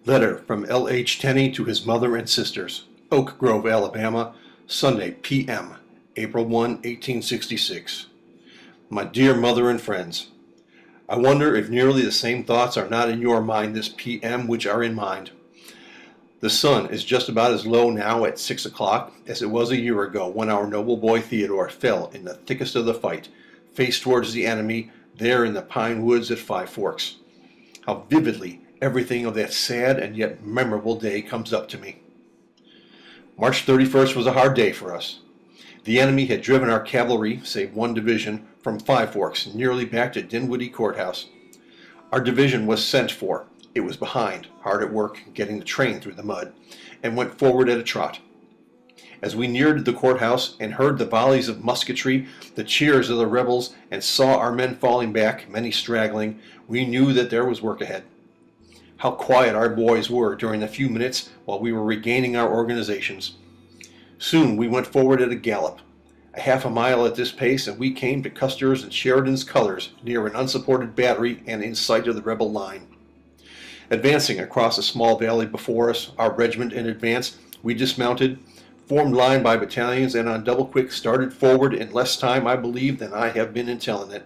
Letter from L.H. Tenney to his mother and sisters. Oak Grove, Alabama, Sunday, P.M., April 1, 1866. My dear mother and friends, I wonder if nearly the same thoughts are not in your mind this P.M. which are in mine. The sun is just about as low now at 6 o'clock as it was a year ago when our noble boy Theodore fell in the thickest of the fight, face towards the enemy, there in the pine woods at Five Forks. How vividly everything of that sad and yet memorable day comes up to me. March 31st was a hard day for us. The enemy had driven our cavalry, save one division, from Five Forks nearly back to Dinwiddie Courthouse. Our division was sent for. It was behind, hard at work getting the train through the mud, and went forward at a trot. As we neared the courthouse and heard the volleys of musketry, the cheers of the rebels, and saw our men falling back, many straggling, we knew that there was work ahead. How quiet our boys were during the few minutes while we were regaining our organizations. Soon we went forward at a gallop. A half a mile at this pace, and we came to Custer's and Sheridan's colors near an unsupported battery and in sight of the rebel line. Advancing across a small valley before us, our regiment in advance, we dismounted, formed line by battalions, and on double quick started forward in less time, I believe, than I have been in telling it.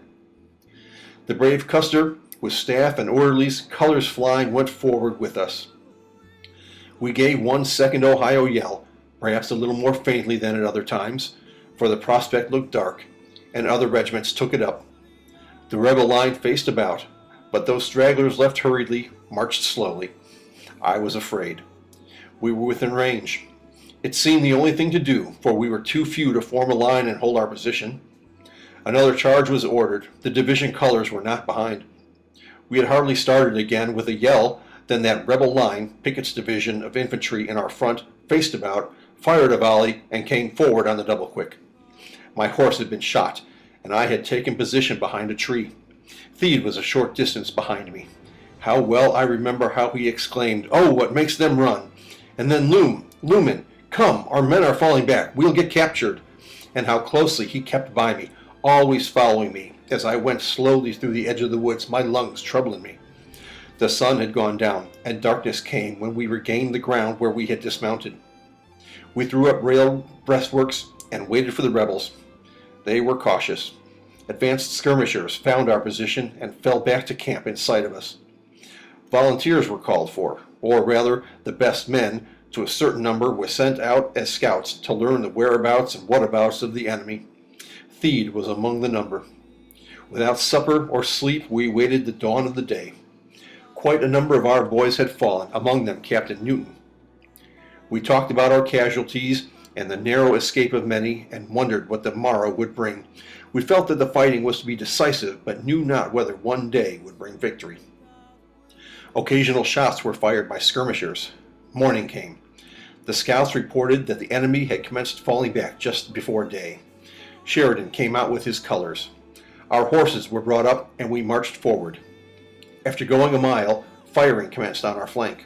The brave Custer, with staff and orderlies, colors flying, went forward with us. We gave one second Ohio yell, perhaps a little more faintly than at other times, for the prospect looked dark, and other regiments took it up. The rebel line faced about, but those stragglers left hurriedly, marched slowly. I was afraid. We were within range. It seemed the only thing to do, for we were too few to form a line and hold our position. Another charge was ordered. The division colors were not behind. We had hardly started again with a yell than that rebel line, Pickett's division of infantry in our front, faced about, fired a volley, and came forward on the double quick. My horse had been shot, and I had taken position behind a tree. Theed was a short distance behind me. How well I remember how he exclaimed, "Oh, what makes them run?" And then Lumen, come, our men are falling back, we'll get captured. And how closely he kept by me, always following me, as I went slowly through the edge of the woods, my lungs troubling me. The sun had gone down, and darkness came when we regained the ground where we had dismounted. We threw up rail breastworks and waited for the rebels. They were cautious. Advanced skirmishers found our position and fell back to camp in sight of us. Volunteers were called for, or rather, the best men, to a certain number, were sent out as scouts to learn the whereabouts and whatabouts of the enemy. Theed was among the number. Without supper or sleep, we waited the dawn of the day. Quite a number of our boys had fallen, among them Captain Newton. We talked about our casualties and the narrow escape of many, and wondered what the morrow would bring. We felt that the fighting was to be decisive, but knew not whether one day would bring victory. Occasional shots were fired by skirmishers. Morning came. The scouts reported that the enemy had commenced falling back just before day. Sheridan came out with his colors. Our horses were brought up, and we marched forward. After going a mile, firing commenced on our flank.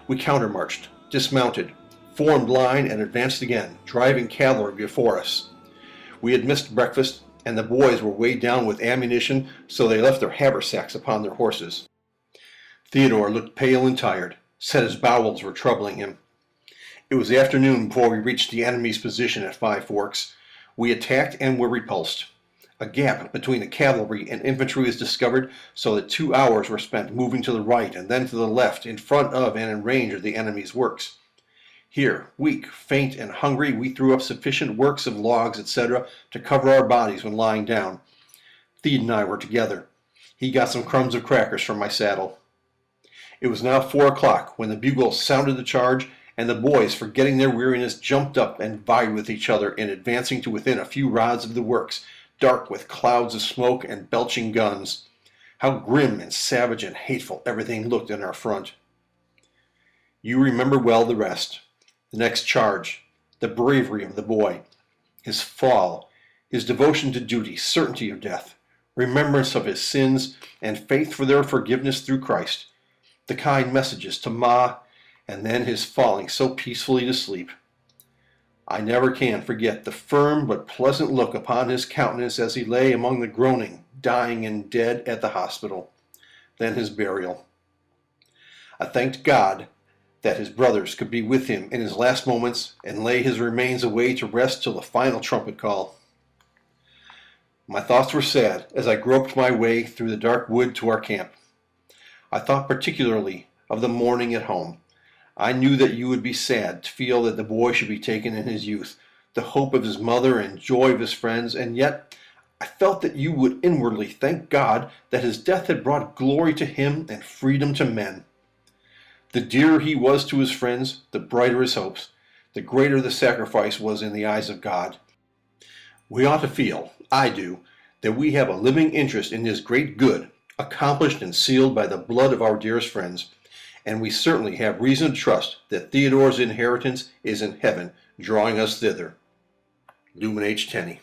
We countermarched, dismounted, formed line, and advanced again, driving cavalry before us. We had missed breakfast, and the boys were weighed down with ammunition, so they left their haversacks upon their horses. Theodore looked pale and tired, said his bowels were troubling him. It was afternoon before we reached the enemy's position at Five Forks. We attacked and were repulsed. A gap between the cavalry and infantry was discovered, so that 2 hours were spent moving to the right and then to the left, in front of and in range of the enemy's works. Here, weak, faint, and hungry, we threw up sufficient works of logs, etc., to cover our bodies when lying down. Theed and I were together. He got some crumbs of crackers from my saddle. It was now 4 o'clock when the bugle sounded the charge, and the boys, forgetting their weariness, jumped up and vied with each other in advancing to within a few rods of the works, dark with clouds of smoke and belching guns. How grim and savage and hateful everything looked in our front. You remember well the rest. The next charge, the bravery of the boy, his fall, his devotion to duty, certainty of death, remembrance of his sins, and faith for their forgiveness through Christ, the kind messages to Ma, and then his falling so peacefully to sleep. I never can forget the firm but pleasant look upon his countenance as he lay among the groaning, dying, and dead at the hospital. Then his burial. I thanked God that his brothers could be with him in his last moments and lay his remains away to rest till the final trumpet call. My thoughts were sad as I groped my way through the dark wood to our camp. I thought particularly of the morning at home. I knew that you would be sad to feel that the boy should be taken in his youth, the hope of his mother and joy of his friends, and yet I felt that you would inwardly thank God that his death had brought glory to him and freedom to men. The dearer he was to his friends, the brighter his hopes, the greater the sacrifice was in the eyes of God. We ought to feel, I do, that we have a living interest in this great good, accomplished and sealed by the blood of our dearest friends, and we certainly have reason to trust that Theodore's inheritance is in heaven, drawing us thither. Lumen H. Tenney.